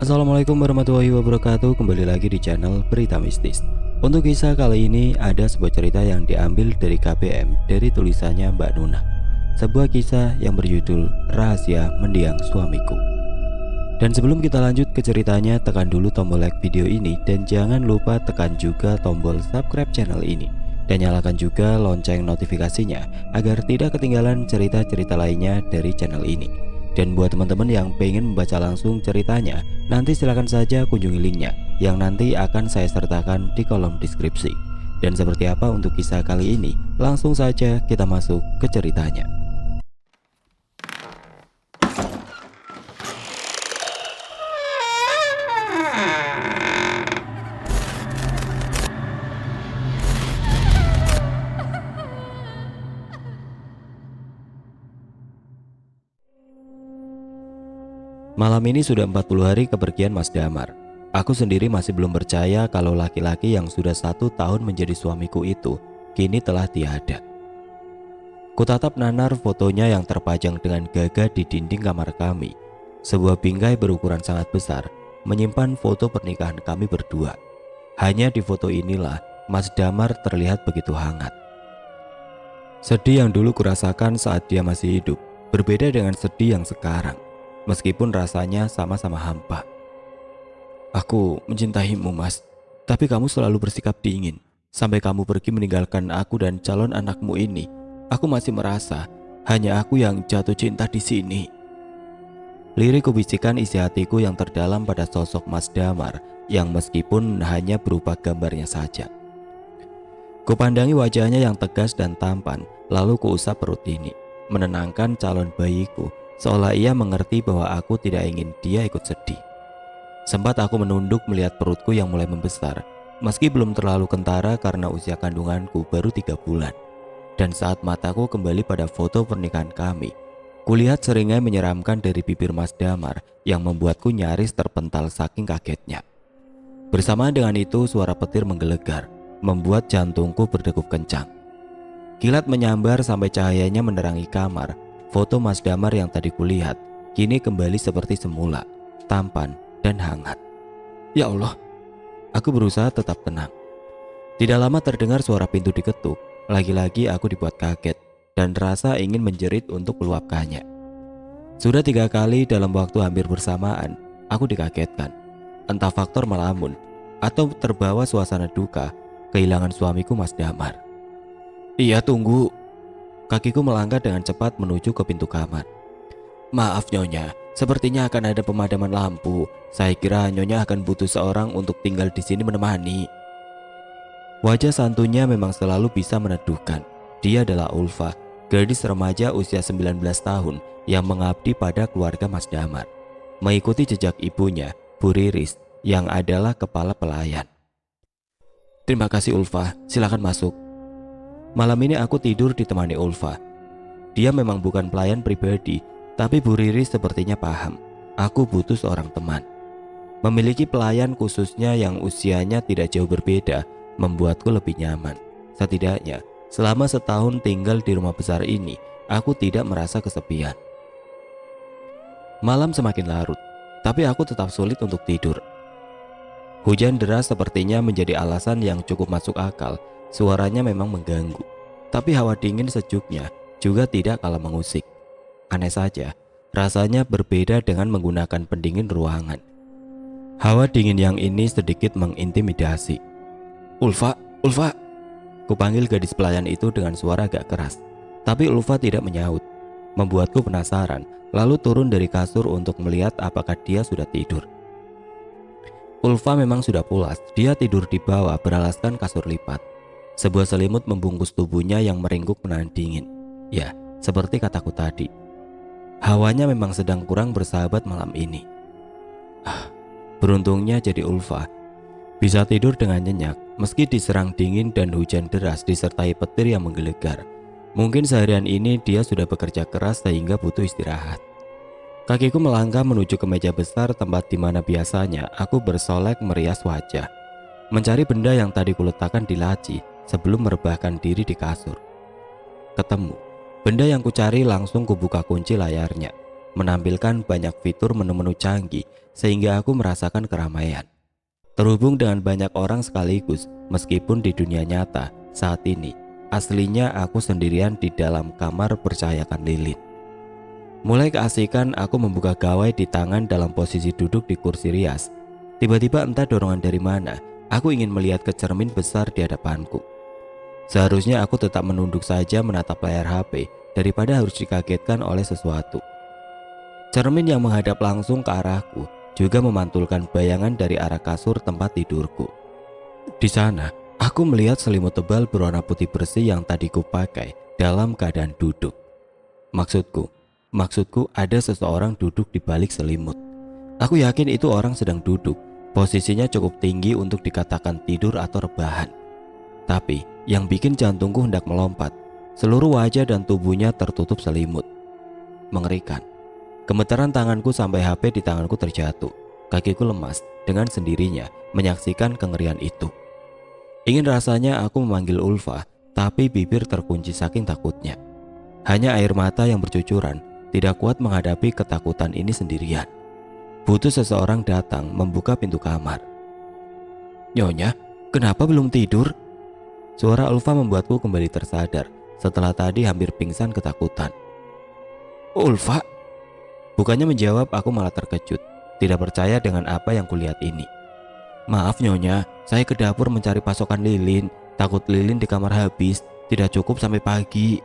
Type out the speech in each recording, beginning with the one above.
Assalamualaikum warahmatullahi wabarakatuh. Kembali lagi di channel Berita Mistis. Untuk kisah kali ini ada sebuah cerita yang diambil dari KBM, dari tulisannya Mbak Nuna. Sebuah kisah yang berjudul Rahasia Mendiang Suamiku. Dan sebelum kita lanjut ke ceritanya, tekan dulu tombol like video ini dan jangan lupa tekan juga tombol subscribe channel ini dan nyalakan juga lonceng notifikasinya agar tidak ketinggalan cerita-cerita lainnya dari channel ini. Dan buat teman-teman yang pengen membaca langsung ceritanya, nanti silahkan saja kunjungi linknya yang nanti akan saya sertakan di kolom deskripsi. Dan seperti apa untuk kisah kali ini, langsung saja kita masuk ke ceritanya. Malam ini sudah 40 hari kepergian Mas Damar. Aku sendiri masih belum percaya kalau laki-laki yang sudah 1 tahun menjadi suamiku itu kini telah tiada. Kutatap nanar fotonya yang terpajang dengan gagah di dinding kamar kami. Sebuah bingkai berukuran sangat besar menyimpan foto pernikahan kami berdua. Hanya di foto inilah Mas Damar terlihat begitu hangat. Sedih yang dulu kurasakan saat dia masih hidup berbeda dengan sedih yang sekarang. Meskipun rasanya sama-sama hampa. Aku mencintaimu, Mas, tapi kamu selalu bersikap dingin. Sampai kamu pergi meninggalkan aku dan calon anakmu ini, aku masih merasa hanya aku yang jatuh cinta di sini. Lirik kubisikkan isi hatiku yang terdalam pada sosok Mas Damar yang meskipun hanya berupa gambarnya saja. Kupandangi wajahnya yang tegas dan tampan, lalu kuusap perut ini, menenangkan calon bayiku. Seolah ia mengerti bahwa aku tidak ingin dia ikut sedih. Sempat aku menunduk melihat perutku yang mulai membesar, meski belum terlalu kentara karena usia kandunganku baru 3 bulan. Dan saat mataku kembali pada foto pernikahan kami, kulihat seringai menyeramkan dari bibir Mas Damar yang membuatku nyaris terpental saking kagetnya. Bersamaan dengan itu suara petir menggelegar, membuat jantungku berdegup kencang. Kilat menyambar sampai cahayanya menerangi kamar. Foto Mas Damar yang tadi kulihat kini kembali seperti semula, tampan dan hangat. Ya Allah, aku berusaha tetap tenang. Tidak lama terdengar suara pintu diketuk. Lagi-lagi aku dibuat kaget dan rasa ingin menjerit untuk meluapkannya. Sudah 3 kali dalam waktu hampir bersamaan aku dikagetkan. Entah faktor melamun atau terbawa suasana duka kehilangan suamiku Mas Damar. Iya, tunggu. Kakiku melangkah dengan cepat menuju ke pintu kamar. Maaf Nyonya, sepertinya akan ada pemadaman lampu. Saya kira Nyonya akan butuh seorang untuk tinggal di sini menemani. Wajah santunya memang selalu bisa meneduhkan. Dia adalah Ulfa, gadis remaja usia 19 tahun yang mengabdi pada keluarga Mas Damar, mengikuti jejak ibunya, Bu Riris, yang adalah kepala pelayan. Terima kasih Ulfa, silakan masuk. Malam ini aku tidur ditemani Ulfa. Dia memang bukan pelayan pribadi, tapi Bu Riris sepertinya paham. Aku butuh seorang teman. Memiliki pelayan khususnya yang usianya tidak jauh berbeda membuatku lebih nyaman. Setidaknya, selama setahun tinggal di rumah besar ini, aku tidak merasa kesepian. Malam semakin larut, tapi aku tetap sulit untuk tidur. Hujan deras sepertinya menjadi alasan yang cukup masuk akal. Suaranya memang mengganggu, tapi hawa dingin sejuknya juga tidak kalah mengusik. Aneh saja, rasanya berbeda dengan menggunakan pendingin ruangan. Hawa dingin yang ini sedikit mengintimidasi. Ulfa, Ulfa. Kupanggil gadis pelayan itu dengan suara agak keras, tapi Ulfa tidak menyaut. Membuatku penasaran, lalu turun dari kasur untuk melihat apakah dia sudah tidur. Ulfa memang sudah pulas, dia tidur di bawah beralaskan kasur lipat. Sebuah selimut membungkus tubuhnya yang meringkuk menahan dingin. Ya, seperti kataku tadi. Hawanya memang sedang kurang bersahabat malam ini. Beruntungnya jadi Ulfa. Bisa tidur dengan nyenyak meski diserang dingin dan hujan deras disertai petir yang menggelegar. Mungkin seharian ini dia sudah bekerja keras sehingga butuh istirahat. Kakiku melangkah menuju ke meja besar tempat di mana biasanya aku bersolek merias wajah. Mencari benda yang tadi kuletakkan di laci sebelum merebahkan diri di kasur. Ketemu. Benda yang kucari langsung kubuka kunci layarnya, menampilkan banyak fitur menu-menu canggih sehingga aku merasakan keramaian. Terhubung dengan banyak orang sekaligus, meskipun di dunia nyata saat ini aslinya aku sendirian di dalam kamar bercahayakan lilin. Mulai keasikan aku membuka gawai di tangan dalam posisi duduk di kursi rias. Tiba-tiba entah dorongan dari mana, aku ingin melihat ke cermin besar di hadapanku. Seharusnya aku tetap menunduk saja menatap layar HP daripada harus dikagetkan oleh sesuatu. Cermin yang menghadap langsung ke arahku juga memantulkan bayangan dari arah kasur tempat tidurku. Di sana, aku melihat selimut tebal berwarna putih bersih yang tadi kupakai dalam keadaan duduk. Maksudku ada seseorang duduk di balik selimut. Aku yakin itu orang sedang duduk. Posisinya cukup tinggi untuk dikatakan tidur atau rebahan. Tapi yang bikin jantungku hendak melompat, seluruh wajah dan tubuhnya tertutup selimut. Mengerikan. Gemetaran tanganku sampai HP di tanganku terjatuh. Kakiku lemas dengan sendirinya menyaksikan kengerian itu. Ingin rasanya aku memanggil Ulfa, tapi bibir terkunci saking takutnya. Hanya air mata yang bercucuran, tidak kuat menghadapi ketakutan ini sendirian. Butuh seseorang datang membuka pintu kamar. "Nyonya, kenapa belum tidur?" Suara Ulfa membuatku kembali tersadar setelah tadi hampir pingsan ketakutan. "Ulfa?" Bukannya menjawab, aku malah terkejut, tidak percaya dengan apa yang kulihat ini. "Maaf Nyonya, saya ke dapur mencari pasokan lilin. Takut lilin di kamar habis, tidak cukup sampai pagi."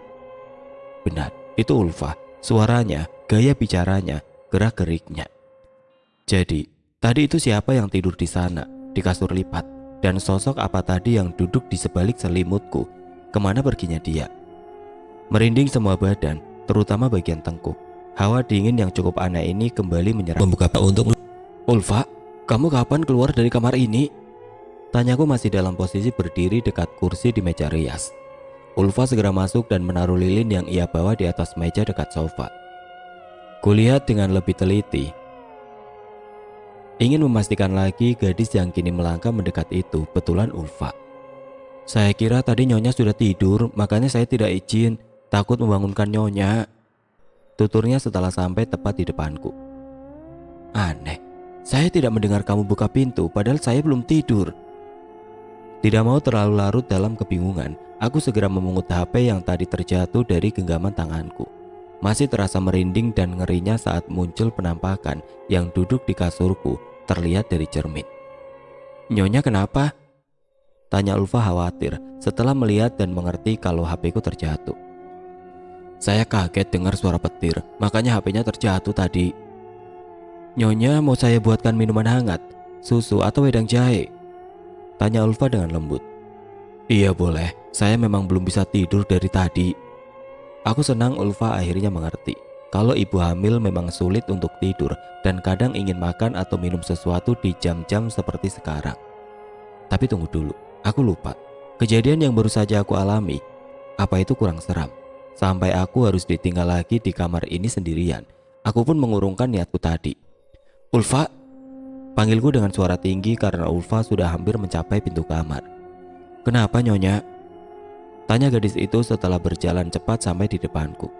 Benar, itu Ulfa. Suaranya, gaya bicaranya, gerak-geriknya. Jadi, tadi itu siapa yang tidur di sana, di kasur lipat? Dan sosok apa tadi yang duduk di sebalik selimutku? Kemana perginya dia? Merinding semua badan, terutama bagian tengkuk. Hawa dingin yang cukup aneh ini kembali menyerang. Membuka untuk "Ulfa, kamu kapan keluar dari kamar ini?" Tanyaku masih dalam posisi berdiri dekat kursi di meja rias. Ulfa segera masuk dan menaruh lilin yang ia bawa di atas meja dekat sofa. Kulihat dengan lebih teliti. Ingin memastikan lagi gadis yang kini melangkah mendekat itu betulan Ulfa. "Saya kira tadi Nyonya sudah tidur, makanya saya tidak izin, takut membangunkan Nyonya," tuturnya setelah sampai tepat di depanku. "Aneh, saya tidak mendengar kamu buka pintu padahal saya belum tidur." Tidak mau terlalu larut dalam kebingungan, aku segera memungut HP yang tadi terjatuh dari genggaman tanganku. Masih terasa merinding dan ngerinya saat muncul penampakan yang duduk di kasurku terlihat dari cermin. "Nyonya kenapa?" tanya Ulfa khawatir setelah melihat dan mengerti kalau HP ku terjatuh. "Saya kaget dengar suara petir, makanya HP-nya terjatuh tadi." "Nyonya mau saya buatkan minuman hangat, susu atau wedang jahe?" tanya Ulfa dengan lembut. "Iya boleh, saya memang belum bisa tidur dari tadi." Aku senang Ulfa akhirnya mengerti kalau ibu hamil memang sulit untuk tidur dan kadang ingin makan atau minum sesuatu di jam-jam seperti sekarang. Tapi tunggu dulu, aku lupa. Kejadian yang baru saja aku alami, apa itu kurang seram? Sampai aku harus ditinggal lagi di kamar ini sendirian. Aku pun mengurungkan niatku tadi. "Ulfa?" Panggilku dengan suara tinggi karena Ulfa sudah hampir mencapai pintu kamar. "Kenapa Nyonya?" tanya gadis itu setelah berjalan cepat sampai di depanku.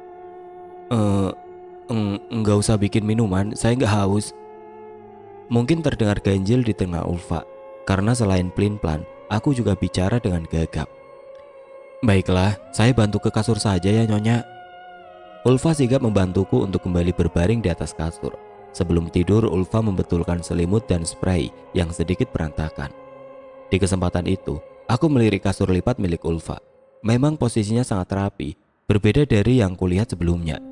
Enggak usah bikin minuman, saya nggak haus." Mungkin terdengar ganjil di tengah Ulfa, karena selain pelin-pelan, aku juga bicara dengan gagap. "Baiklah, saya bantu ke kasur saja ya Nyonya." Ulfa sigap membantuku untuk kembali berbaring di atas kasur. Sebelum tidur, Ulfa membetulkan selimut dan spray yang sedikit berantakan. Di kesempatan itu, aku melirik kasur lipat milik Ulfa. Memang posisinya sangat rapi, berbeda dari yang kulihat sebelumnya.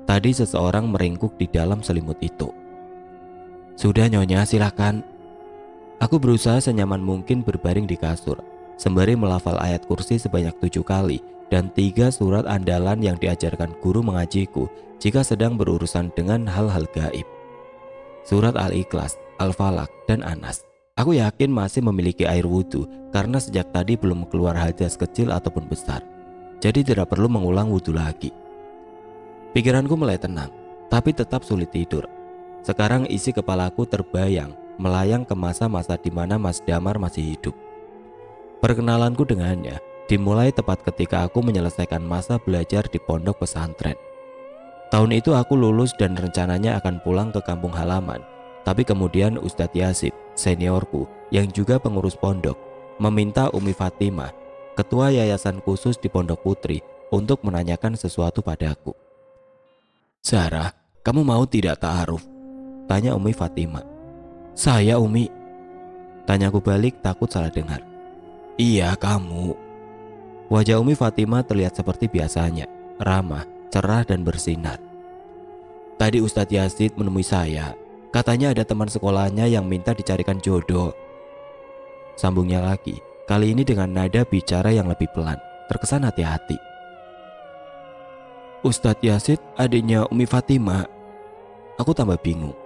Tadi seseorang meringkuk di dalam selimut itu. "Sudah Nyonya, silakan." Aku berusaha senyaman mungkin berbaring di kasur, sembari melafal ayat kursi sebanyak 7 kali dan 3 surat andalan yang diajarkan guru mengajiku jika sedang berurusan dengan hal-hal gaib. Surat Al-Ikhlas, Al-Falaq, dan Anas. Aku yakin masih memiliki air wudhu karena sejak tadi belum keluar hadas kecil ataupun besar. Jadi tidak perlu mengulang wudhu lagi. Pikiranku mulai tenang, tapi tetap sulit tidur. Sekarang isi kepalaku terbayang melayang ke masa-masa di mana Mas Damar masih hidup. Perkenalanku dengannya dimulai tepat ketika aku menyelesaikan masa belajar di pondok pesantren. Tahun itu aku lulus dan rencananya akan pulang ke kampung halaman, Tapi kemudian Ustadz Yazid, seniorku yang juga pengurus pondok, meminta Umi Fatimah, ketua yayasan khusus di Pondok Putri, untuk menanyakan sesuatu padaku. "Zahra, kamu mau tidak ta'aruf?" tanya Umi Fatimah. "Saya, Umi?" tanyaku balik takut salah dengar. "Iya, kamu." Wajah Umi Fatimah terlihat seperti biasanya, ramah, cerah dan bersinar. "Tadi Ustadz Yazid menemui saya. Katanya ada teman sekolahnya yang minta dicarikan jodoh." Sambungnya lagi, kali ini dengan nada bicara yang lebih pelan, terkesan hati-hati. "Ustadz Yazid adiknya Umi Fatimah?" Aku tambah bingung.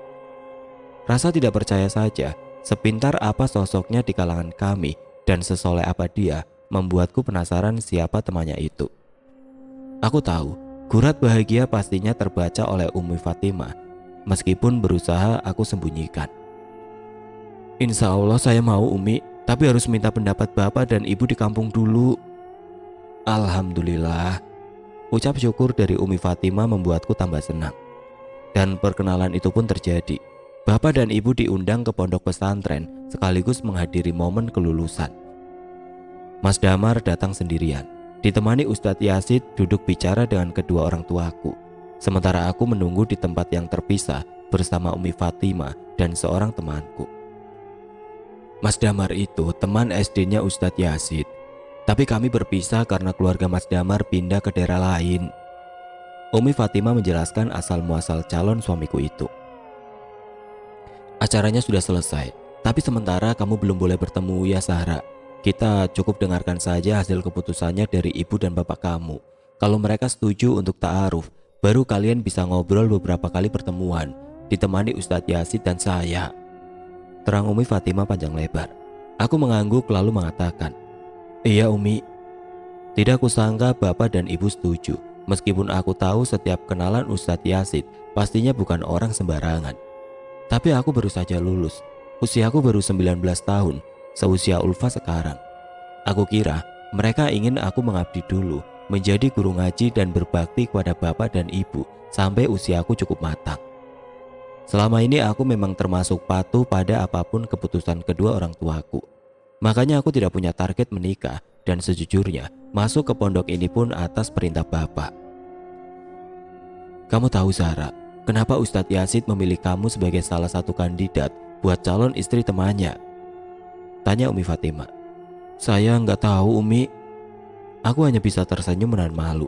Rasa tidak percaya saja, sepintar apa sosoknya di kalangan kami dan sesoleh apa dia, membuatku penasaran siapa temannya itu. Aku tahu, gurat bahagia pastinya terbaca oleh Umi Fatimah, meskipun berusaha aku sembunyikan. "Insya Allah saya mau, Umi, tapi harus minta pendapat Bapak dan Ibu di kampung dulu." "Alhamdulillah." Ucap syukur dari Umi Fatimah membuatku tambah senang. Dan perkenalan itu pun terjadi. Bapak dan Ibu diundang ke pondok pesantren sekaligus menghadiri momen kelulusan. Mas Damar datang sendirian, ditemani Ustadz Yazid duduk bicara dengan kedua orang tuaku. Sementara aku menunggu di tempat yang terpisah bersama Umi Fatimah dan seorang temanku. Mas Damar itu teman SD-nya Ustadz Yazid, tapi kami berpisah karena keluarga Mas Damar pindah ke daerah lain. Umi Fatimah menjelaskan asal muasal calon suamiku itu. "Acaranya sudah selesai, tapi sementara kamu belum boleh bertemu ya Zahra. Kita cukup dengarkan saja hasil keputusannya dari ibu dan bapak kamu. Kalau mereka setuju untuk ta'aruf, baru kalian bisa ngobrol beberapa kali pertemuan, ditemani Ustadz Yazid dan saya," terang Umi Fatimah panjang lebar. Aku mengangguk lalu mengatakan, "Iya Umi." Tidak kusangka bapak dan ibu setuju, meskipun aku tahu setiap kenalan Ustadz Yazid pastinya bukan orang sembarangan. Tapi aku baru saja lulus, usiaku baru 19 tahun, seusia Ulfa sekarang. Aku kira mereka ingin aku mengabdi dulu, menjadi guru ngaji dan berbakti kepada bapak dan ibu sampai usiaku cukup matang. Selama ini aku memang termasuk patuh pada apapun keputusan kedua orang tuaku. Makanya aku tidak punya target menikah dan sejujurnya masuk ke pondok ini pun atas perintah bapak. "Kamu tahu Zahra, kenapa Ustadz Yazid memilih kamu sebagai salah satu kandidat buat calon istri temannya?" tanya Umi Fatimah. "Saya nggak tahu Umi." Aku hanya bisa tersenyum menahan malu.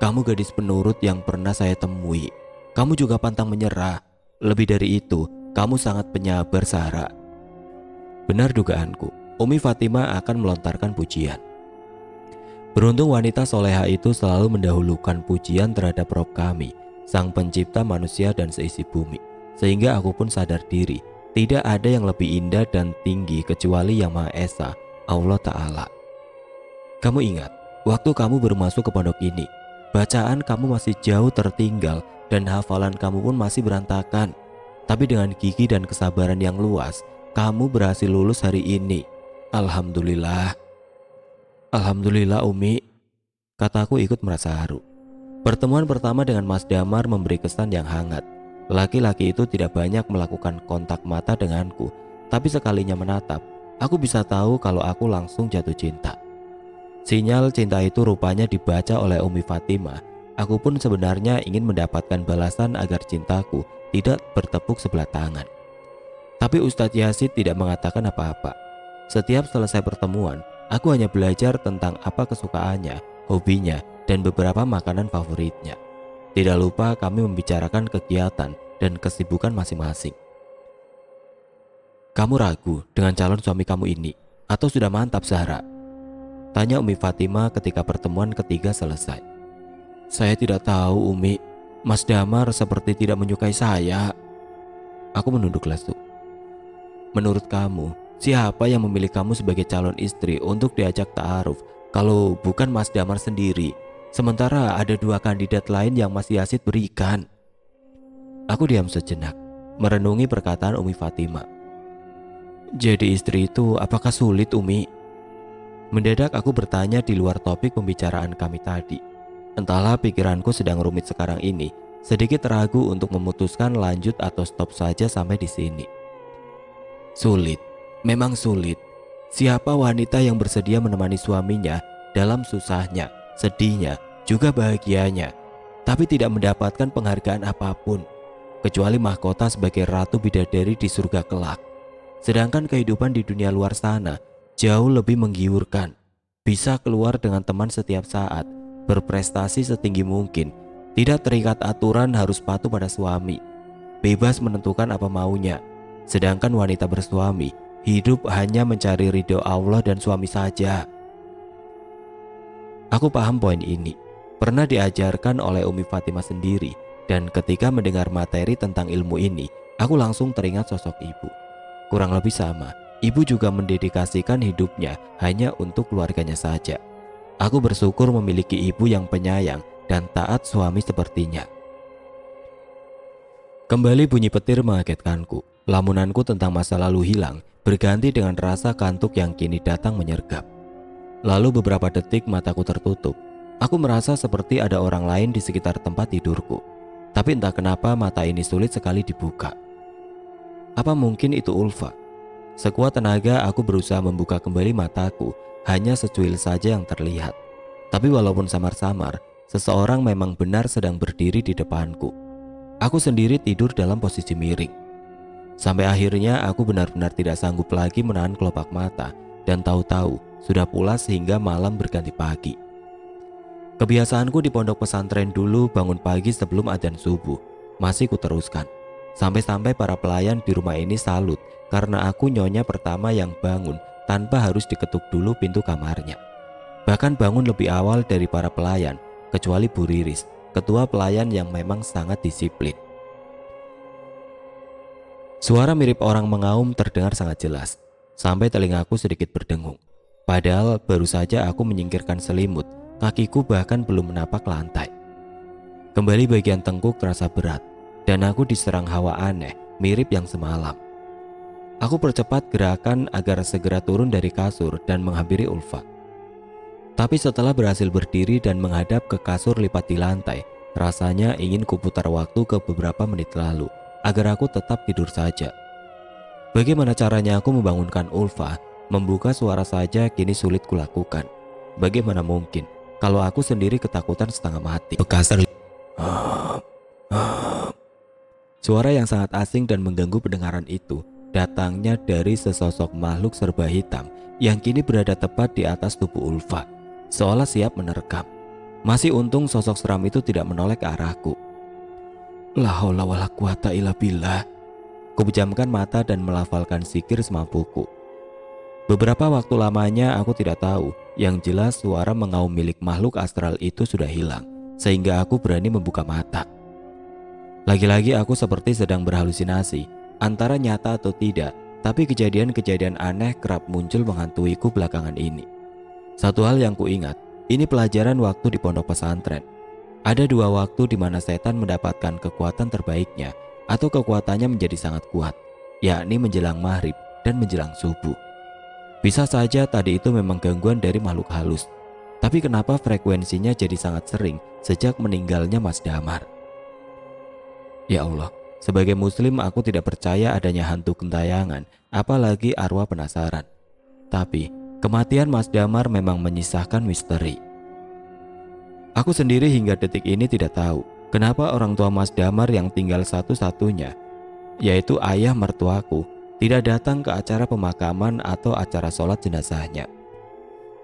"Kamu gadis penurut yang pernah saya temui. Kamu juga pantang menyerah. Lebih dari itu, kamu sangat penyabar Zahra." Benar dugaanku, Umi Fatimah akan melontarkan pujian. Beruntung wanita soleha itu selalu mendahulukan pujian terhadap Rob kami, Sang Pencipta manusia dan seisi bumi, sehingga aku pun sadar diri, tidak ada yang lebih indah dan tinggi kecuali Yang Maha Esa, Allah Ta'ala. "Kamu ingat, waktu kamu baru masuk ke pondok ini, bacaan kamu masih jauh tertinggal dan hafalan kamu pun masih berantakan. Tapi dengan gigi dan kesabaran yang luas, kamu berhasil lulus hari ini. Alhamdulillah." "Alhamdulillah Umi," kataku ikut merasa haru. Pertemuan pertama dengan Mas Damar memberi kesan yang hangat. Laki-laki itu tidak banyak melakukan kontak mata denganku, tapi sekalinya menatap, aku bisa tahu kalau aku langsung jatuh cinta. Sinyal cinta itu rupanya dibaca oleh Umi Fatimah. Aku pun sebenarnya ingin mendapatkan balasan agar cintaku tidak bertepuk sebelah tangan. Tapi Ustadz Yazid tidak mengatakan apa-apa. Setiap selesai pertemuan, aku hanya belajar tentang apa kesukaannya, hobinya, dan beberapa makanan favoritnya. Tidak lupa kami membicarakan kegiatan dan kesibukan masing-masing. "Kamu ragu dengan calon suami kamu ini, atau sudah mantap Zahra?" tanya Umi Fatimah ketika pertemuan ketiga selesai. "Saya tidak tahu Umi, Mas Damar seperti tidak menyukai saya." Aku menunduk lesu. "Menurut kamu, siapa yang memilih kamu sebagai calon istri untuk diajak ta'aruf kalau bukan Mas Damar sendiri? Sementara ada dua kandidat lain yang Mas Yazid berikan." Aku diam sejenak, merenungi perkataan Umi Fatimah. "Jadi istri itu apakah sulit Umi?" Mendadak aku bertanya di luar topik pembicaraan kami tadi. Entahlah pikiranku sedang rumit sekarang ini, sedikit ragu untuk memutuskan lanjut atau stop saja sampai di sini. Sulit, memang sulit. Siapa wanita yang bersedia menemani suaminya dalam susahnya, sedihnya, juga bahagianya, tapi tidak mendapatkan penghargaan apapun, kecuali mahkota sebagai ratu bidadari di surga kelak. Sedangkan kehidupan di dunia luar sana jauh lebih menggiurkan. Bisa keluar dengan teman setiap saat, berprestasi setinggi mungkin, tidak terikat aturan harus patuh pada suami, bebas menentukan apa maunya. Sedangkan wanita bersuami hidup hanya mencari ridho Allah dan suami saja. Aku paham poin ini, pernah diajarkan oleh Umi Fatimah sendiri, dan ketika mendengar materi tentang ilmu ini, aku langsung teringat sosok ibu. Kurang lebih sama, ibu juga mendedikasikan hidupnya hanya untuk keluarganya saja. Aku bersyukur memiliki ibu yang penyayang dan taat suami sepertinya. Kembali bunyi petir mengagetkanku. Lamunanku tentang masa lalu hilang, berganti dengan rasa kantuk yang kini datang menyergap. Lalu beberapa detik mataku tertutup. Aku merasa seperti ada orang lain di sekitar tempat tidurku. Tapi entah kenapa mata ini sulit sekali dibuka. Apa mungkin itu Ulfa? Sekuat tenaga aku berusaha membuka kembali mataku, hanya secuil saja yang terlihat. Tapi walaupun samar-samar, seseorang memang benar sedang berdiri di depanku. Aku sendiri tidur dalam posisi miring. Sampai akhirnya aku benar-benar tidak sanggup lagi menahan kelopak mata, dan tahu-tahu sudah pulas hingga malam berganti pagi. Kebiasaanku di pondok pesantren dulu bangun pagi sebelum adzan subuh masih kuteruskan. Sampai-sampai para pelayan di rumah ini salut karena aku nyonya pertama yang bangun tanpa harus diketuk dulu pintu kamarnya. Bahkan bangun lebih awal dari para pelayan, kecuali Bu Riris, ketua pelayan yang memang sangat disiplin. Suara mirip orang mengaum terdengar sangat jelas, sampai telingaku sedikit berdengung. Padahal baru saja aku menyingkirkan selimut, kakiku bahkan belum menapak lantai. Kembali bagian tengkuk terasa berat, dan aku diserang hawa aneh, mirip yang semalam. Aku percepat gerakan agar segera turun dari kasur dan menghampiri Ulfa. Tapi setelah berhasil berdiri dan menghadap ke kasur lipat di lantai, rasanya ingin kuputar waktu ke beberapa menit lalu, agar aku tetap tidur saja. Bagaimana caranya aku membangunkan Ulfa? Membuka suara saja kini sulit kulakukan. Bagaimana mungkin kalau aku sendiri ketakutan setengah mati? Suara yang sangat asing dan mengganggu pendengaran itu datangnya dari sesosok makhluk serba hitam yang kini berada tepat di atas tubuh Ulfa, seolah siap menerkam. Masih untung sosok seram itu tidak menoleh ke arahku. La haula wala quwata illa billah. Kupejamkan mata dan melafalkan zikir semampuku. Beberapa waktu lamanya aku tidak tahu, yang jelas suara mengaum milik makhluk astral itu sudah hilang, sehingga aku berani membuka mata. Lagi-lagi aku seperti sedang berhalusinasi, antara nyata atau tidak, tapi kejadian-kejadian aneh kerap muncul menghantuiku belakangan ini. Satu hal yang kuingat, ini pelajaran waktu di pondok pesantren. Ada dua waktu di mana setan mendapatkan kekuatan terbaiknya atau kekuatannya menjadi sangat kuat, yakni menjelang maghrib dan menjelang subuh. Bisa saja tadi itu memang gangguan dari makhluk halus, tapi kenapa frekuensinya jadi sangat sering sejak meninggalnya Mas Damar? Ya Allah, sebagai muslim aku tidak percaya adanya hantu gentayangan, apalagi arwah penasaran. Tapi kematian Mas Damar memang menyisakan misteri. Aku sendiri hingga detik ini tidak tahu kenapa orang tua Mas Damar yang tinggal satu-satunya, yaitu ayah mertuaku, tidak datang ke acara pemakaman atau acara sholat jenazahnya.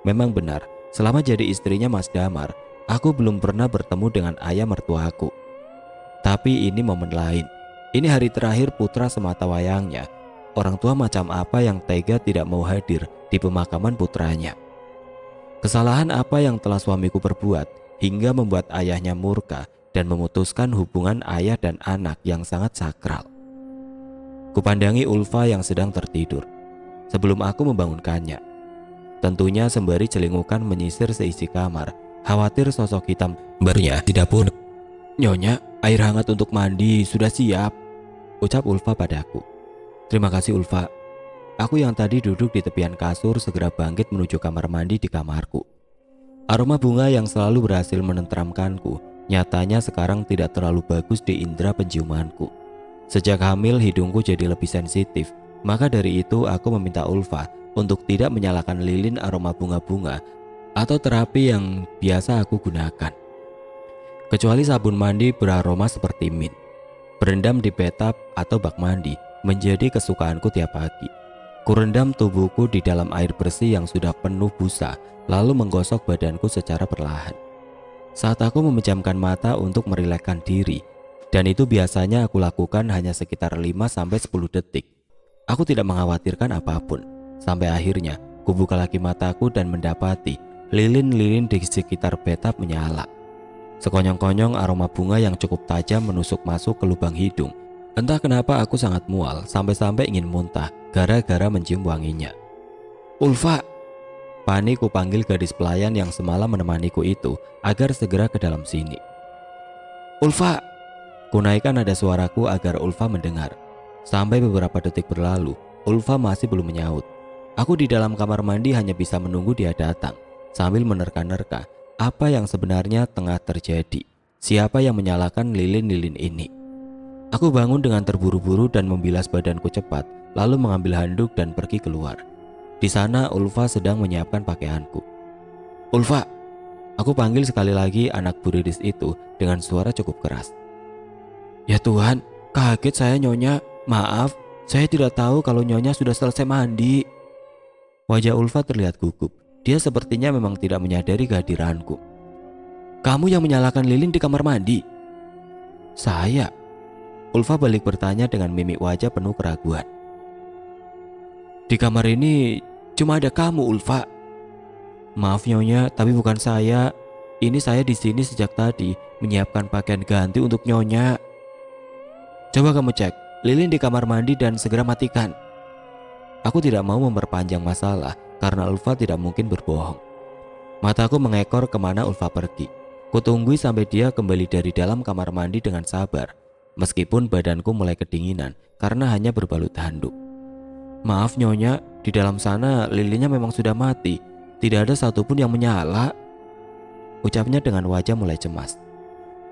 Memang benar, selama jadi istrinya Mas Damar, aku belum pernah bertemu dengan ayah mertuaku. Tapi ini momen lain. Ini hari terakhir putra semata wayangnya. Orang tua macam apa yang tega tidak mau hadir di pemakaman putranya? Kesalahan apa yang telah suamiku perbuat hingga membuat ayahnya murka dan memutuskan hubungan ayah dan anak yang sangat sakral? Kupandangi Ulfa yang sedang tertidur sebelum aku membangunkannya. Tentunya sembari celingukan menyisir seisi kamar, khawatir sosok hitam barunya di dapur. Nyonya, air hangat untuk mandi sudah siap, ucap Ulfa padaku. Terima kasih Ulfa. Aku yang tadi duduk di tepian kasur segera bangkit menuju kamar mandi di kamarku. Aroma bunga yang selalu berhasil menenteramkanku Nyatanya sekarang tidak terlalu bagus di indera penciumanku. Sejak hamil hidungku jadi lebih sensitif, maka dari itu aku meminta Ulfa untuk tidak menyalakan lilin aroma bunga-bunga atau terapi yang biasa aku gunakan. Kecuali sabun mandi beraroma seperti mint. Berendam di bathtub atau bak mandi menjadi kesukaanku tiap pagi. Kurendam tubuhku di dalam air bersih yang sudah penuh busa, lalu menggosok badanku secara perlahan. Saat aku memejamkan mata untuk merilekskan diri, dan itu biasanya aku lakukan hanya sekitar 5-10 detik. Aku tidak mengkhawatirkan apapun, sampai akhirnya kubuka lagi mataku dan mendapati lilin-lilin di sekitar bathtub menyala. Sekonyong-konyong aroma bunga yang cukup tajam menusuk masuk ke lubang hidung. Entah kenapa aku sangat mual sampai-sampai ingin muntah gara-gara mencium wanginya. Ulfa! Panik ku panggil gadis pelayan yang semalam menemaniku itu agar segera ke dalam sini. Ulfa! Kunaikkan nada suaraku agar Ulfa mendengar. Sampai beberapa detik berlalu, Ulfa masih belum menyaut. Aku di dalam kamar mandi hanya bisa menunggu dia datang sambil menerka-nerka apa yang sebenarnya tengah terjadi. Siapa yang menyalakan lilin-lilin ini? Aku bangun dengan terburu-buru dan membilas badanku cepat, lalu mengambil handuk dan pergi keluar. Di sana Ulfa sedang menyiapkan pakaianku. Ulfa! Aku panggil sekali lagi anak Buriris itu dengan suara cukup keras. Ya Tuhan, kaget saya Nyonya. Maaf, saya tidak tahu kalau Nyonya sudah selesai mandi. Wajah Ulfa terlihat gugup. Dia sepertinya memang tidak menyadari kehadiranku. Kamu yang menyalakan lilin di kamar mandi? Saya? Ulfa balik bertanya dengan mimik wajah penuh keraguan. Di kamar ini cuma ada kamu, Ulfa. Maaf Nyonya, tapi bukan saya. Ini saya di sini sejak tadi menyiapkan pakaian ganti untuk Nyonya. Coba kamu cek lilin di kamar mandi dan segera matikan. Aku tidak mau memperpanjang masalah karena Ulfa tidak mungkin berbohong. Mataku mengekor kemana Ulfa pergi. Kutunggui sampai dia kembali dari dalam kamar mandi dengan sabar, meskipun badanku mulai kedinginan karena hanya berbalut handuk. Maaf Nyonya, di dalam sana lilinnya memang sudah mati. Tidak ada satupun yang menyala. Ucapnya dengan wajah mulai cemas.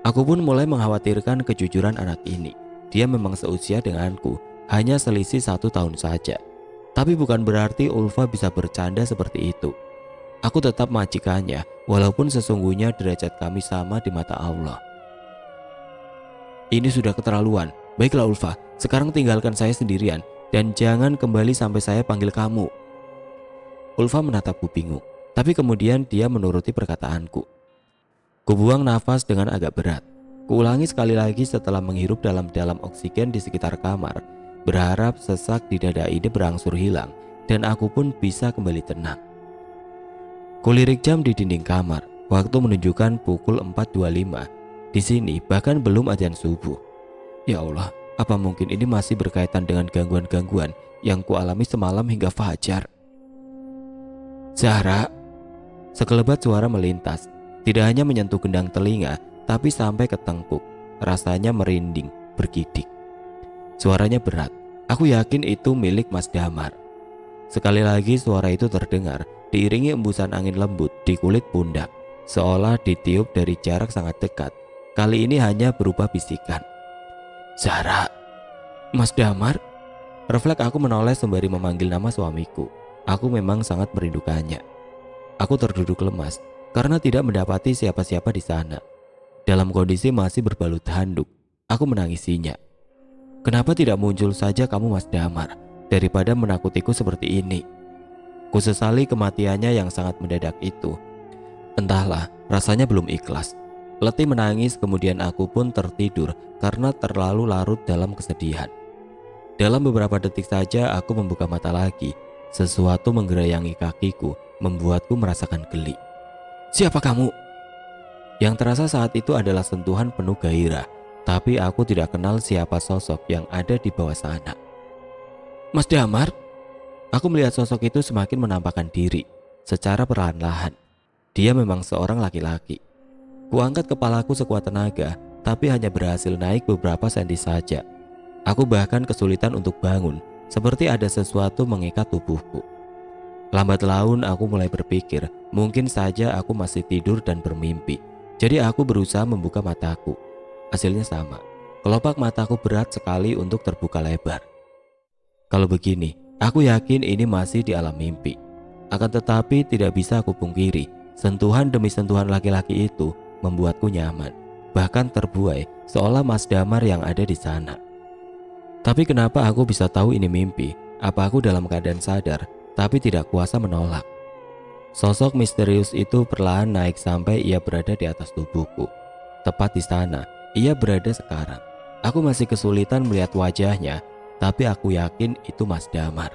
Aku pun mulai mengkhawatirkan kejujuran anak ini. Dia memang seusia denganku, hanya selisih 1 tahun saja. Tapi bukan berarti Ulfa bisa bercanda seperti itu. Aku tetap majikannya, walaupun sesungguhnya derajat kami sama di mata Allah. Ini sudah keterlaluan. Baiklah Ulfa, sekarang tinggalkan saya sendirian dan jangan kembali sampai saya panggil kamu. Ulfa menatapku bingung, tapi kemudian dia menuruti perkataanku. Kubuang nafas dengan agak berat. Kuulangi sekali lagi setelah menghirup dalam-dalam oksigen di sekitar kamar, berharap sesak di dada ini berangsur hilang dan aku pun bisa kembali tenang. Kulirik jam di dinding kamar. Waktu menunjukkan pukul 4.25. Di sini bahkan belum adzan subuh. Ya Allah, apa mungkin ini masih berkaitan dengan gangguan-gangguan yang kualami semalam hingga fajar? Zahra! Sekelebat suara melintas. Tidak hanya menyentuh gendang telinga, tapi sampai ke tengkuk. Rasanya merinding, bergidik. Suaranya berat. Aku yakin itu milik Mas Damar. Sekali lagi suara itu terdengar, diiringi embusan angin lembut di kulit pundak, seolah ditiup dari jarak sangat dekat. Kali ini hanya berupa bisikan. Zahra! Mas Damar? Refleks aku menoleh sembari memanggil nama suamiku. Aku memang sangat merindukannya. Aku terduduk lemas karena tidak mendapati siapa-siapa di sana. Dalam kondisi masih berbalut handuk, aku menangisinya. Kenapa tidak muncul saja kamu Mas Damar, daripada menakutiku seperti ini? Kusesali kematiannya yang sangat mendadak itu. Entahlah, rasanya belum ikhlas. Letih menangis, kemudian aku pun tertidur karena terlalu larut dalam kesedihan. Dalam beberapa detik saja aku membuka mata lagi. Sesuatu menggerayangi kakiku, membuatku merasakan geli. Siapa kamu? Yang terasa saat itu adalah sentuhan penuh gairah, tapi aku tidak kenal siapa sosok yang ada di bawah sana. Mas Damar? Aku melihat sosok itu semakin menampakkan diri secara perlahan-lahan. Dia memang seorang laki-laki. Kuangkat kepalaku sekuat tenaga, tapi hanya berhasil naik beberapa senti saja. Aku bahkan kesulitan untuk bangun, seperti ada sesuatu mengikat tubuhku. Lambat laun aku mulai berpikir, mungkin saja aku masih tidur dan bermimpi. Jadi aku berusaha membuka mataku. Hasilnya sama. Kelopak mataku berat sekali untuk terbuka lebar. Kalau begini, aku yakin ini masih di alam mimpi. Akan tetapi tidak bisa aku pungkiri, sentuhan demi sentuhan laki-laki itu membuatku nyaman. Bahkan terbuai seolah Mas Damar yang ada di sana. Tapi kenapa aku bisa tahu ini mimpi? Apa aku dalam keadaan sadar tapi tidak kuasa menolak? Sosok misterius itu perlahan naik sampai ia berada di atas tubuhku. Tepat di sana, ia berada sekarang. Aku masih kesulitan melihat wajahnya, tapi aku yakin itu Mas Damar.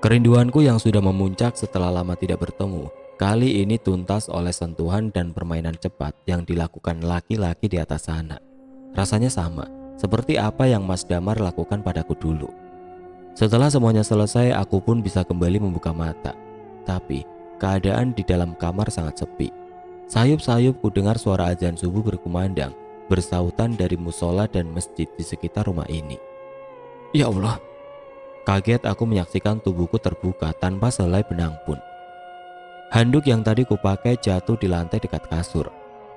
Kerinduanku yang sudah memuncak setelah lama tidak bertemu, kali ini tuntas oleh sentuhan dan permainan cepat yang dilakukan laki-laki di atas sana. Rasanya sama, seperti apa yang Mas Damar lakukan padaku dulu. Setelah semuanya selesai, aku pun bisa kembali membuka mata. Tapi keadaan di dalam kamar sangat sepi. Sayup-sayup ku dengar suara azan subuh berkumandang bersautan dari musola dan masjid di sekitar rumah ini. Ya Allah, kaget aku menyaksikan tubuhku terbuka tanpa selai benang pun. Handuk yang tadi kupakai jatuh di lantai dekat kasur.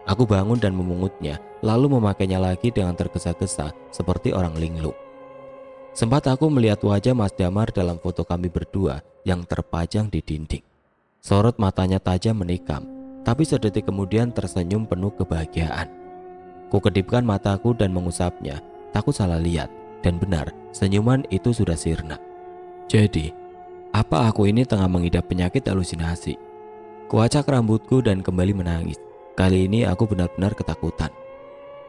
Aku bangun dan memungutnya, lalu memakainya lagi dengan tergesa-gesa seperti orang linglung. Sempat aku melihat wajah Mas Damar dalam foto kami berdua yang terpajang di dinding. Sorot matanya tajam menikam, tapi sedetik kemudian tersenyum penuh kebahagiaan. Ku kedipkan mataku dan mengusapnya, takut salah lihat, dan benar, senyuman itu sudah sirna. Jadi, apa aku ini tengah mengidap penyakit halusinasi? Kuacak rambutku dan kembali menangis. Kali ini aku benar-benar ketakutan.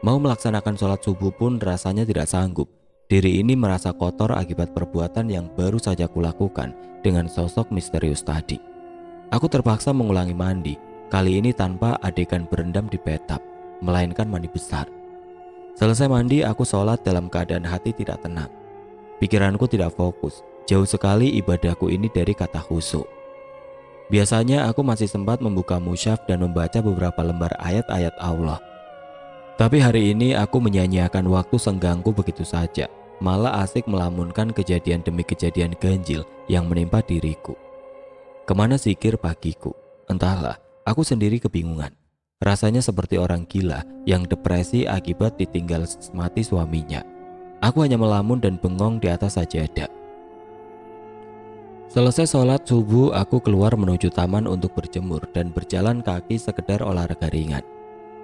Mau melaksanakan sholat subuh pun rasanya tidak sanggup. Diri ini merasa kotor akibat perbuatan yang baru saja kulakukan dengan sosok misterius tadi. Aku terpaksa mengulangi mandi, kali ini tanpa adegan berendam di bathtub, melainkan mandi besar. Selesai mandi, aku sholat dalam keadaan hati tidak tenang. Pikiranku tidak fokus, jauh sekali ibadahku ini dari kata khusyuk. Biasanya aku masih sempat membuka mushaf dan membaca beberapa lembar ayat-ayat Allah. Tapi hari ini aku menyanyiakan waktu senggangku begitu saja, malah asik melamunkan kejadian demi kejadian ganjil yang menimpa diriku. Kemana zikir pagiku? Entahlah, aku sendiri kebingungan. Rasanya seperti orang gila yang depresi akibat ditinggal mati suaminya. Aku hanya melamun dan bengong di atas sajadah. Selesai sholat subuh, aku keluar menuju taman untuk berjemur dan berjalan kaki sekedar olahraga ringan.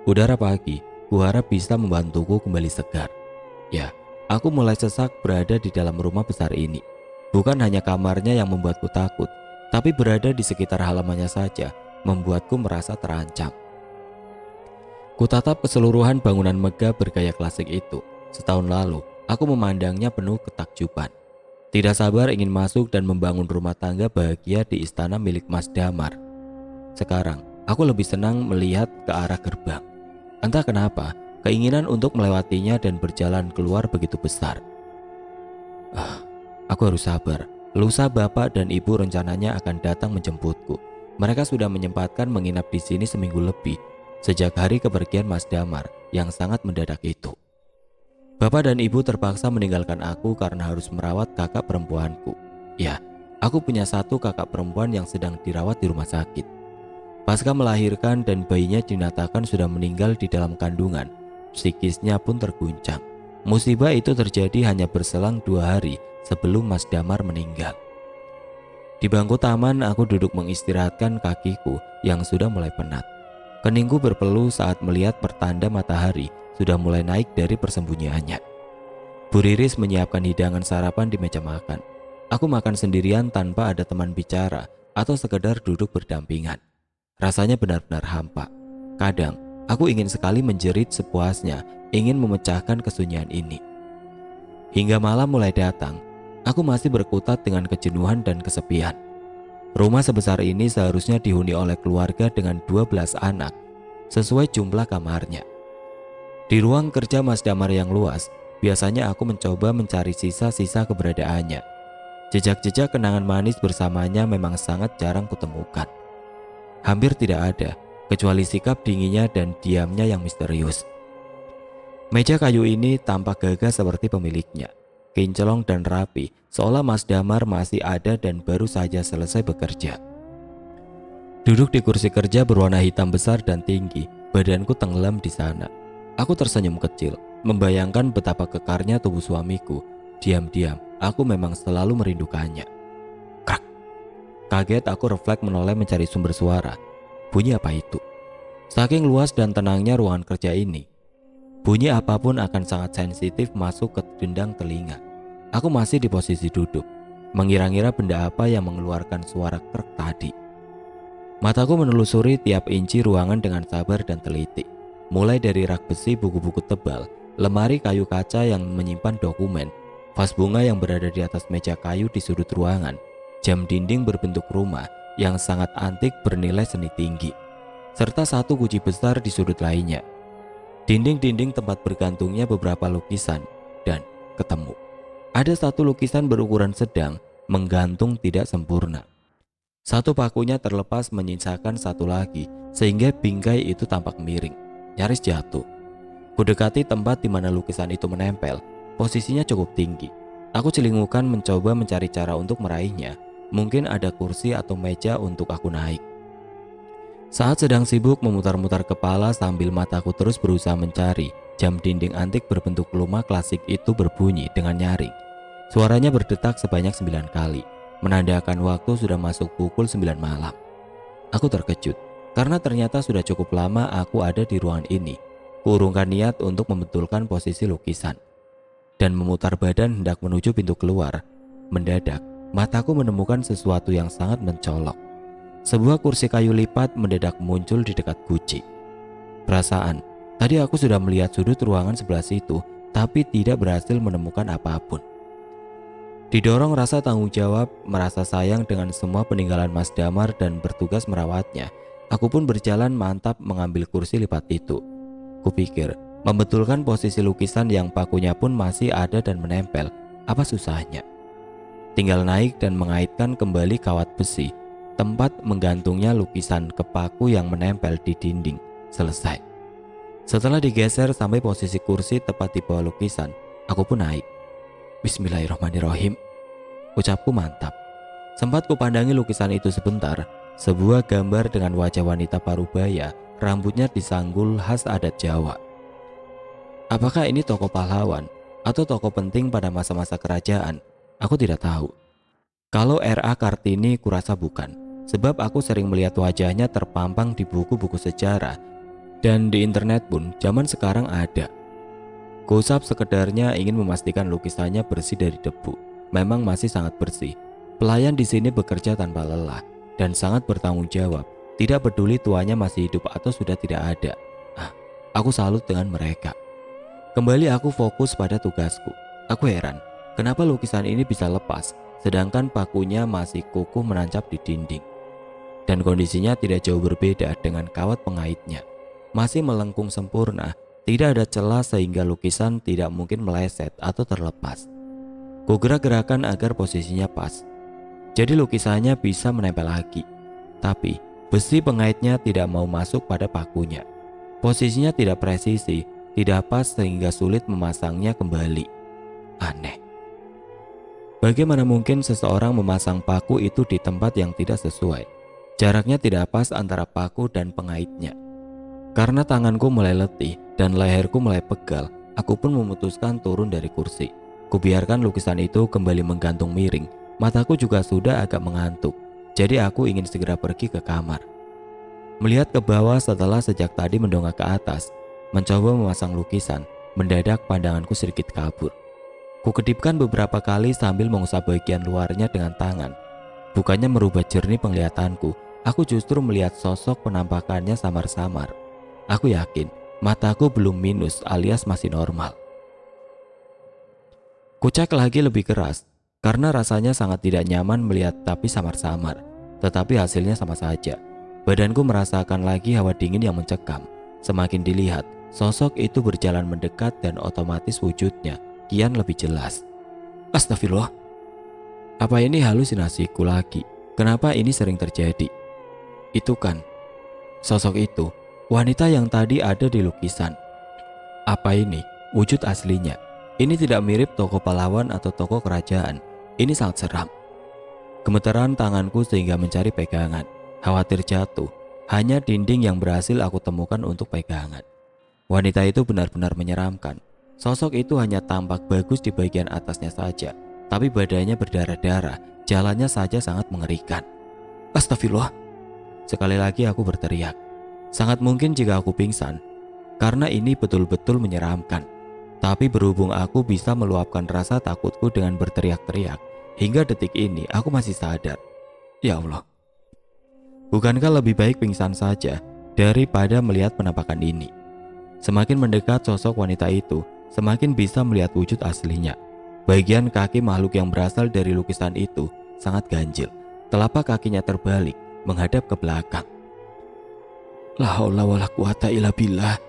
Udara pagi, kuharap bisa membantuku kembali segar. Ya, aku mulai sesak berada di dalam rumah besar ini. Bukan hanya kamarnya yang membuatku takut, tapi berada di sekitar halamannya saja membuatku merasa terancam. Kutatap keseluruhan bangunan megah bergaya klasik itu. Setahun lalu, aku memandangnya penuh ketakjuban. Tidak sabar ingin masuk dan membangun rumah tangga bahagia di istana milik Mas Damar. Sekarang, aku lebih senang melihat ke arah gerbang. Entah kenapa, keinginan untuk melewatinya dan berjalan keluar begitu besar. Aku harus sabar. Lusa bapak dan ibu rencananya akan datang menjemputku. Mereka sudah menyempatkan menginap di sini seminggu lebih sejak hari kepergian Mas Damar yang sangat mendadak itu. Bapak dan ibu terpaksa meninggalkan aku karena harus merawat kakak perempuanku. Ya, aku punya satu kakak perempuan yang sedang dirawat di rumah sakit. Pasca melahirkan dan bayinya dinyatakan sudah meninggal di dalam kandungan, psikisnya pun terguncang. Musibah itu terjadi hanya berselang 2 hari sebelum Mas Damar meninggal. Di bangku taman aku duduk mengistirahatkan kakiku yang sudah mulai penat. Keningku berpeluh saat melihat pertanda matahari sudah mulai naik dari persembunyiannya. Bu Riris menyiapkan hidangan sarapan di meja makan. Aku makan sendirian tanpa ada teman bicara atau sekedar duduk berdampingan. Rasanya benar-benar hampa. Kadang aku ingin sekali menjerit sepuasnya, ingin memecahkan kesunyian ini. Hingga malam mulai datang, aku masih berkutat dengan kejenuhan dan kesepian. Rumah sebesar ini seharusnya dihuni oleh keluarga dengan 12 anak, sesuai jumlah kamarnya. Di ruang kerja Mas Damar yang luas, biasanya aku mencoba mencari sisa-sisa keberadaannya. Jejak-jejak kenangan manis bersamanya memang sangat jarang kutemukan. Hampir tidak ada, kecuali sikap dinginnya dan diamnya yang misterius. Meja kayu ini tampak gagah seperti pemiliknya, kinclong dan rapi, seolah Mas Damar masih ada dan baru saja selesai bekerja. Duduk di kursi kerja berwarna hitam besar dan tinggi, Badanku tenggelam di sana. Aku tersenyum kecil, membayangkan betapa kekarnya tubuh suamiku. Diam-diam, aku memang selalu merindukannya. Krak. Kaget aku refleks menoleh mencari sumber suara. Bunyi apa itu? Saking luas dan tenangnya ruangan kerja ini, bunyi apapun akan sangat sensitif masuk ke dendang telinga. Aku masih di posisi duduk, mengira-ngira benda apa yang mengeluarkan suara krek tadi. Mataku menelusuri tiap inci ruangan dengan sabar dan teliti. Mulai dari rak besi buku-buku tebal, lemari kayu kaca yang menyimpan dokumen, vas bunga yang berada di atas meja kayu di sudut ruangan, jam dinding berbentuk rumah yang sangat antik bernilai seni tinggi, serta satu guci besar di sudut lainnya. Dinding-dinding tempat bergantungnya beberapa lukisan, dan ketemu. Ada satu lukisan berukuran sedang menggantung tidak sempurna. Satu pakunya terlepas menyisakan satu lagi, sehingga bingkai itu tampak miring, nyaris jatuh. Kudekati tempat di mana lukisan itu menempel. Posisinya cukup tinggi. Aku celingukan mencoba mencari cara untuk meraihnya. Mungkin ada kursi atau meja untuk aku naik. Saat sedang sibuk memutar-mutar kepala sambil mataku terus berusaha mencari, jam dinding antik berbentuk luma klasik itu berbunyi dengan nyaring. Suaranya berdetak sebanyak 9 kali, menandakan waktu sudah masuk pukul 9 malam. Aku terkejut, karena ternyata sudah cukup lama aku ada di ruangan ini. Kuurungkan niat untuk membetulkan posisi lukisan, dan memutar badan hendak menuju pintu keluar. Mendadak, mataku menemukan sesuatu yang sangat mencolok. Sebuah kursi kayu lipat mendadak muncul di dekat guci. Perasaan, tadi aku sudah melihat sudut ruangan sebelah situ, tapi tidak berhasil menemukan apapun. Didorong rasa tanggung jawab, merasa sayang dengan semua peninggalan Mas Damar dan bertugas merawatnya, aku pun berjalan mantap mengambil kursi lipat itu. Kupikir, membetulkan posisi lukisan yang pakunya pun masih ada dan menempel, apa susahnya? Tinggal naik dan mengaitkan kembali kawat besi, tempat menggantungnya lukisan ke paku yang menempel di dinding. Selesai. Setelah digeser sampai posisi kursi tepat di bawah lukisan, aku pun naik. Bismillahirrahmanirrahim. Ucapku mantap. Sempat kupandangi lukisan itu sebentar. Sebuah gambar dengan wajah wanita parubaya, rambutnya disanggul khas adat Jawa. Apakah ini tokoh pahlawan atau tokoh penting pada masa-masa kerajaan? Aku tidak tahu. Kalau R.A. Kartini kurasa bukan, sebab aku sering melihat wajahnya terpampang di buku-buku sejarah, dan di internet pun zaman sekarang ada. Kusap sekedarnya ingin memastikan lukisannya bersih dari debu. Memang masih sangat bersih. Pelayan di sini bekerja tanpa lelah dan sangat bertanggung jawab. Tidak peduli tuanya masih hidup atau sudah tidak ada. Aku salut dengan mereka. Kembali aku fokus pada tugasku. Aku heran, kenapa lukisan ini bisa lepas, sedangkan pakunya masih kukuh menancap di dinding. Dan kondisinya tidak jauh berbeda dengan kawat pengaitnya. Masih melengkung sempurna. Tidak ada celah sehingga lukisan tidak mungkin meleset atau terlepas. Kugerak-gerakan agar posisinya pas. Jadi lukisannya bisa menempel lagi. Tapi besi pengaitnya tidak mau masuk pada pakunya. Posisinya tidak presisi, tidak pas sehingga sulit memasangnya kembali. Aneh. Bagaimana mungkin seseorang memasang paku itu di tempat yang tidak sesuai? Jaraknya tidak pas antara paku dan pengaitnya. Karena tanganku mulai letih dan leherku mulai pegal, aku pun memutuskan turun dari kursi. Kubiarkan lukisan itu kembali menggantung miring. Mataku juga sudah agak mengantuk, jadi aku ingin segera pergi ke kamar. Melihat ke bawah setelah sejak tadi mendongak ke atas, mencoba memasang lukisan, mendadak pandanganku sedikit kabur. Kukedipkan beberapa kali sambil mengusap bagian luarnya dengan tangan. Bukannya merubah jernih penglihatanku, aku justru melihat sosok penampakannya samar-samar. Aku yakin mataku belum minus alias masih normal. Kucek lagi lebih keras karena rasanya sangat tidak nyaman melihat tapi samar-samar. Tetapi hasilnya sama saja. Badanku merasakan lagi hawa dingin yang mencekam. Semakin dilihat, sosok itu berjalan mendekat dan otomatis wujudnya kian lebih jelas. Astagfirullah. Apa ini halusinasiku lagi? Kenapa ini sering terjadi? Itu kan sosok itu, wanita yang tadi ada di lukisan. Apa ini wujud aslinya? Ini tidak mirip tokoh pahlawan atau tokoh kerajaan. Ini sangat seram. Gemetaran tanganku sehingga mencari pegangan. Khawatir jatuh. Hanya dinding yang berhasil aku temukan untuk pegangan. Wanita itu benar-benar menyeramkan. Sosok itu hanya tampak bagus di bagian atasnya saja, tapi badannya berdarah-darah, jalannya saja sangat mengerikan. Astagfirullah. Sekali lagi aku berteriak. Sangat mungkin jika aku pingsan, karena ini betul-betul menyeramkan. Tapi berhubung aku bisa meluapkan rasa takutku dengan berteriak-teriak, hingga detik ini aku masih sadar. Ya Allah, bukankah lebih baik pingsan saja daripada melihat penampakan ini? Semakin mendekat sosok wanita itu, semakin bisa melihat wujud aslinya. Bagian kaki makhluk yang berasal dari lukisan itu sangat ganjil. Telapak kakinya terbalik, menghadap ke belakang. La haula wala quwata illa billah.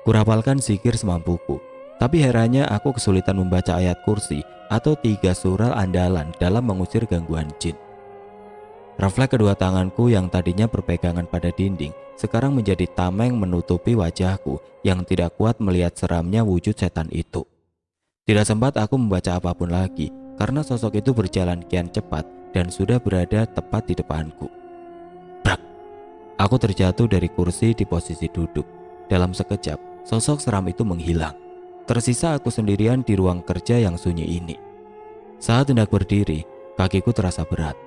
Kurapalkan zikir semampuku, tapi herannya aku kesulitan membaca ayat kursi atau 3 surah andalan dalam mengusir gangguan jin. Refleks kedua tanganku yang tadinya berpegangan pada dinding sekarang menjadi tameng menutupi wajahku yang tidak kuat melihat seramnya wujud setan itu. Tidak sempat aku membaca apapun lagi karena sosok itu berjalan kian cepat dan sudah berada tepat di depanku. Brak! Aku terjatuh dari kursi di posisi duduk. Dalam sekejap, sosok seram itu menghilang. Tersisa aku sendirian di ruang kerja yang sunyi ini. Saat hendak berdiri, kakiku terasa berat.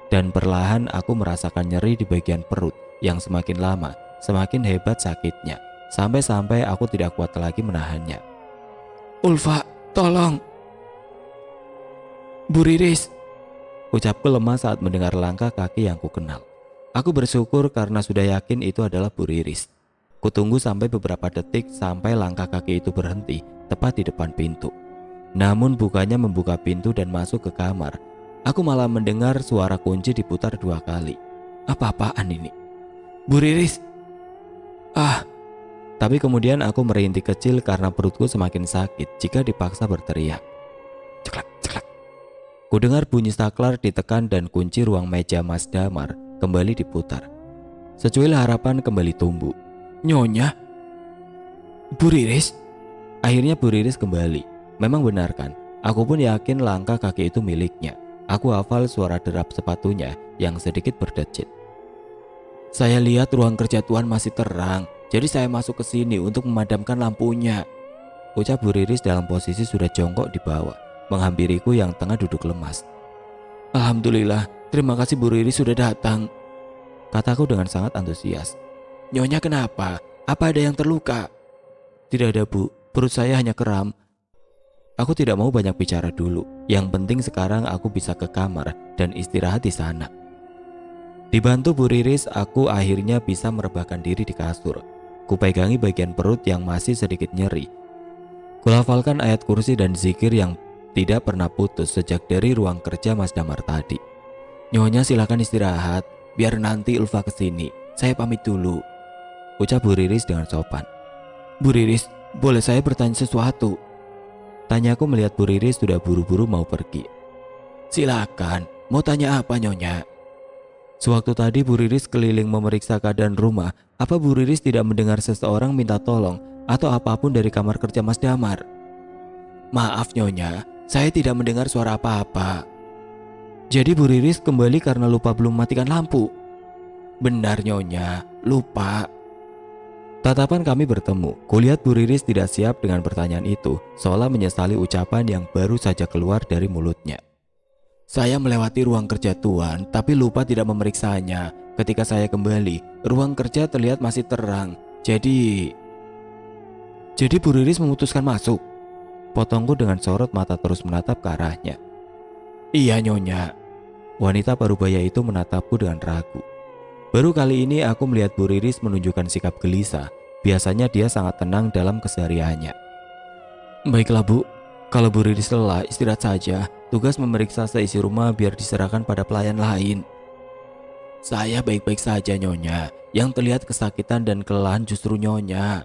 Dan perlahan aku merasakan nyeri di bagian perut yang semakin lama semakin hebat sakitnya, sampai-sampai aku tidak kuat lagi menahannya. Ulfa, tolong! Bu Riris! Ucapku lemah saat mendengar langkah kaki yang kukenal. Aku bersyukur karena sudah yakin itu adalah Bu Riris. Kutunggu sampai beberapa detik sampai langkah kaki itu berhenti tepat di depan pintu. Namun bukannya membuka pintu dan masuk ke kamar, aku malah mendengar suara kunci diputar 2 kali. Apa-apaan ini? Bu Riris! Tapi kemudian aku merintih kecil karena perutku semakin sakit jika dipaksa berteriak. Ceklak, ceklak. Kudengar bunyi saklar ditekan dan kunci ruang meja Mas Damar kembali diputar. Secuil harapan kembali tumbuh. Nyonya? Bu Riris? Akhirnya Bu Riris kembali. Memang benar kan? Aku pun yakin langkah kaki itu miliknya. Aku hafal suara derap sepatunya yang sedikit berdecit. Saya lihat ruang kerja Tuan masih terang, jadi saya masuk ke sini untuk memadamkan lampunya. Ucap Bu Riris dalam posisi sudah jongkok di bawah, menghampiriku yang tengah duduk lemas. Alhamdulillah, terima kasih Bu Riris sudah datang, kataku dengan sangat antusias. Nyonya kenapa? Apa ada yang terluka? Tidak ada Bu, perut saya hanya kram. Aku tidak mau banyak bicara dulu. Yang penting sekarang aku bisa ke kamar dan istirahat di sana. Dibantu Bu Riris, aku akhirnya bisa merebahkan diri di kasur. Kupegangi bagian perut yang masih sedikit nyeri. Kulafalkan ayat kursi dan zikir yang tidak pernah putus sejak dari ruang kerja Mas Damar tadi. Nyonya silakan istirahat, biar nanti Ulfa kesini. Saya pamit dulu, ucap Bu Riris dengan sopan. Bu Riris, boleh saya bertanya sesuatu? Tanyaku melihat Bu Riris sudah buru-buru mau pergi. Silakan, mau tanya apa Nyonya? Sewaktu tadi Bu Riris keliling memeriksa keadaan rumah, apa Bu Riris tidak mendengar seseorang minta tolong atau apapun dari kamar kerja Mas Damar? Maaf Nyonya, saya tidak mendengar suara apa-apa. Jadi Bu Riris kembali karena lupa belum matikan lampu? Benar Nyonya, lupa. Tatapan kami bertemu. Kulihat Bu Riris tidak siap dengan pertanyaan itu, seolah menyesali ucapan yang baru saja keluar dari mulutnya. Saya melewati ruang kerja Tuan, tapi lupa tidak memeriksanya. Ketika saya kembali, ruang kerja terlihat masih terang. Jadi Bu Riris memutuskan masuk? Potongku dengan sorot mata terus menatap ke arahnya. Iya Nyonya. Wanita parubaya itu menatapku dengan ragu. Baru kali ini aku melihat Bu Riris menunjukkan sikap gelisah. Biasanya dia sangat tenang dalam kesehariannya. Baiklah Bu, kalau Bu Riris lelah istirahat saja. Tugas memeriksa seisi rumah biar diserahkan pada pelayan lain. Saya baik-baik saja Nyonya. Yang terlihat kesakitan dan kelelahan justru Nyonya.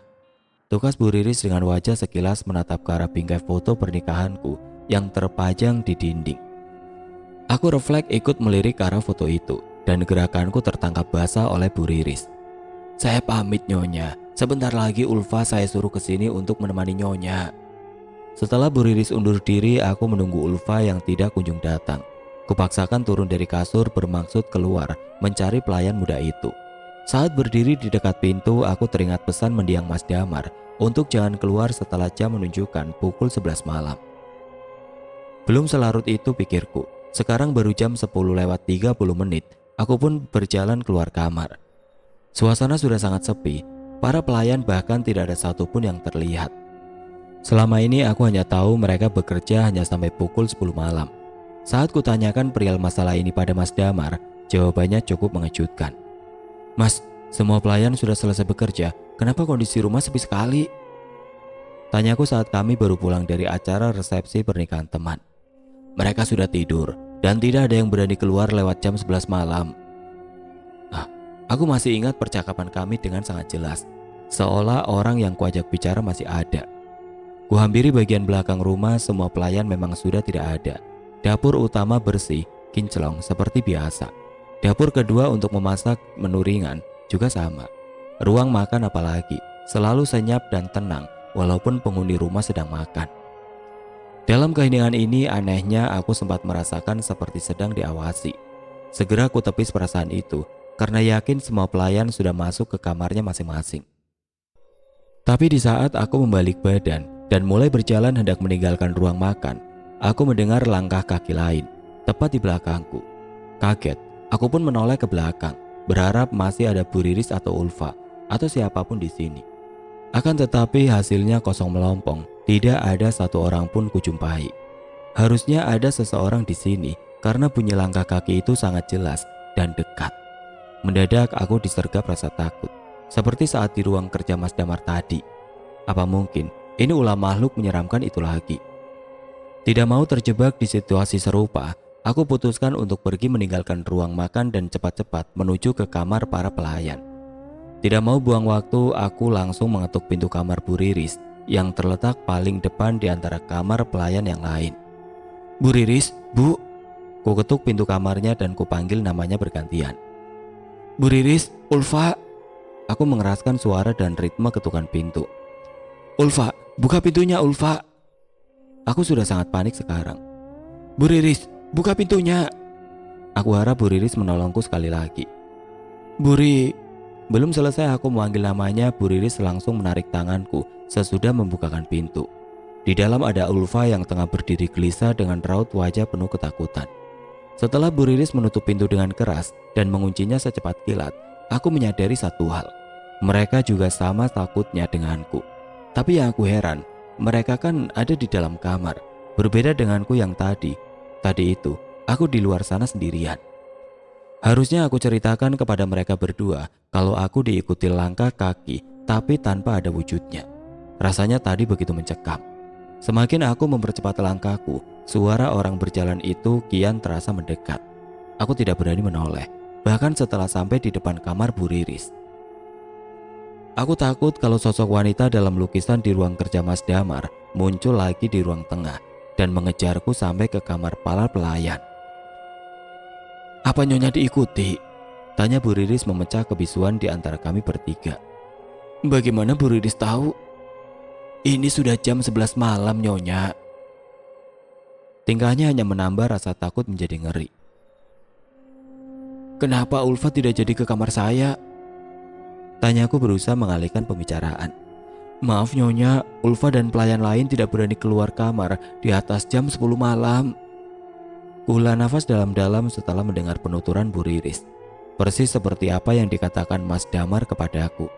Tugas Bu Riris dengan wajah sekilas menatap ke arah bingkai foto pernikahanku yang terpajang di dinding. Aku refleks ikut melirik ke arah foto itu. Dan gerakanku tertangkap basah oleh Bu Riris. Saya pamit Nyonya, sebentar lagi Ulfa saya suruh ke sini untuk menemani Nyonya. Setelah Bu Riris undur diri, aku menunggu Ulfa yang tidak kunjung datang. Kupaksakan turun dari kasur bermaksud keluar mencari pelayan muda itu. Saat berdiri di dekat pintu, aku teringat pesan mendiang Mas Damar untuk jangan keluar setelah jam menunjukkan pukul 11 malam. Belum selarut itu pikirku. Sekarang baru jam 10:30 menit. Aku pun berjalan keluar kamar. Suasana sudah sangat sepi. Para pelayan bahkan tidak ada satupun yang terlihat. Selama ini aku hanya tahu mereka bekerja hanya sampai pukul 10 malam. Saat kutanyakan perihal masalah ini pada Mas Damar, jawabannya cukup mengejutkan. "Mas, semua pelayan sudah selesai bekerja. Kenapa kondisi rumah sepi sekali?" Tanyaku saat kami baru pulang dari acara resepsi pernikahan teman. "Mereka sudah tidur dan tidak ada yang berani keluar lewat jam 11 malam." Aku masih ingat percakapan kami dengan sangat jelas, seolah orang yang kuajak bicara masih ada. Kuhampiri bagian belakang rumah, semua pelayan memang sudah tidak ada. Dapur utama bersih, kinclong seperti biasa. Dapur kedua untuk memasak menu ringan juga sama. Ruang makan apalagi, selalu senyap dan tenang walaupun penghuni rumah sedang makan. Dalam keheningan ini anehnya aku sempat merasakan seperti sedang diawasi. Segera ku tepis perasaan itu karena yakin semua pelayan sudah masuk ke kamarnya masing-masing. Tapi di saat aku membalik badan dan mulai berjalan hendak meninggalkan ruang makan, aku mendengar langkah kaki lain tepat di belakangku. Kaget, aku pun menoleh ke belakang, berharap masih ada Bu Riris atau Ulfa atau siapapun di sini. Akan tetapi hasilnya kosong melompong, tidak ada satu orang pun kujumpai. Harusnya ada seseorang di sini karena bunyi langkah kaki itu sangat jelas dan dekat. Mendadak aku disergap rasa takut, seperti saat di ruang kerja Mas Damar tadi. Apa mungkin ini ulah makhluk menyeramkan itu lagi? Tidak mau terjebak di situasi serupa, aku putuskan untuk pergi meninggalkan ruang makan dan cepat-cepat menuju ke kamar para pelayan. Tidak mau buang waktu, aku langsung mengetuk pintu kamar Bu Riris yang terletak paling depan di antara kamar pelayan yang lain. "Bu Riris, Bu." Ku ketuk pintu kamarnya dan ku panggil namanya bergantian. "Bu Riris, Ulfa." Aku mengeraskan suara dan ritme ketukan pintu. "Ulfa, buka pintunya Ulfa." Aku sudah sangat panik sekarang. "Bu Riris, buka pintunya." Aku harap Bu Riris menolongku sekali lagi. "Buri." Belum selesai aku memanggil namanya, Bu Riris langsung menarik tanganku sesudah membukakan pintu. Di dalam ada Ulfa yang tengah berdiri gelisah dengan raut wajah penuh ketakutan. Setelah Bu Riris menutup pintu dengan keras dan menguncinya secepat kilat, aku menyadari satu hal. Mereka juga sama takutnya denganku. Tapi yang aku heran, mereka kan ada di dalam kamar. Berbeda denganku yang tadi. Tadi itu, aku di luar sana sendirian. Harusnya aku ceritakan kepada mereka berdua kalau aku diikuti langkah kaki tapi tanpa ada wujudnya. Rasanya tadi begitu mencekam. Semakin aku mempercepat langkahku, suara orang berjalan itu kian terasa mendekat. Aku tidak berani menoleh, bahkan setelah sampai di depan kamar Bu Riris. Aku takut kalau sosok wanita dalam lukisan di ruang kerja Mas Damar muncul lagi di ruang tengah dan mengejarku sampai ke kamar para pelayan. "Apa Nyonya diikuti?" tanya Bu Riris memecah kebisuan di antara kami bertiga. "Bagaimana Bu Riris tahu?" "Ini sudah jam 11 malam Nyonya." Tingkahnya hanya menambah rasa takut menjadi ngeri. "Kenapa Ulfa tidak jadi ke kamar saya?" tanyaku berusaha mengalihkan pembicaraan. "Maaf Nyonya, Ulfa dan pelayan lain tidak berani keluar kamar di atas jam 10 malam." Kuhela nafas dalam-dalam setelah mendengar penuturan Bu Riris. Persis seperti apa yang dikatakan Mas Damar kepadaku.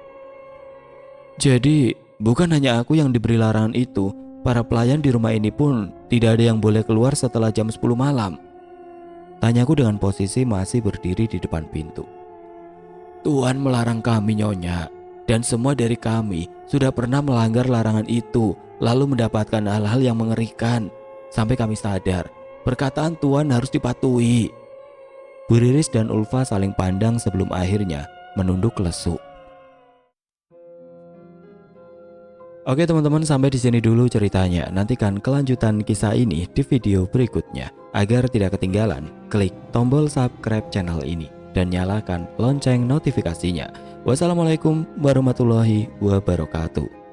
"Jadi, bukan hanya aku yang diberi larangan itu, para pelayan di rumah ini pun tidak ada yang boleh keluar setelah jam 10 malam?" tanyaku dengan posisi masih berdiri di depan pintu. "Tuhan melarang kami Nyonya, dan semua dari kami sudah pernah melanggar larangan itu lalu mendapatkan hal-hal yang mengerikan. Sampai kami sadar perkataan Tuhan harus dipatuhi." Bu Riris dan Ulfa saling pandang sebelum akhirnya menunduk lesu. Oke teman-teman, sampai di sini dulu ceritanya. Nantikan kelanjutan kisah ini di video berikutnya. Agar tidak ketinggalan, klik tombol subscribe channel ini dan nyalakan lonceng notifikasinya. Wassalamualaikum warahmatullahi wabarakatuh.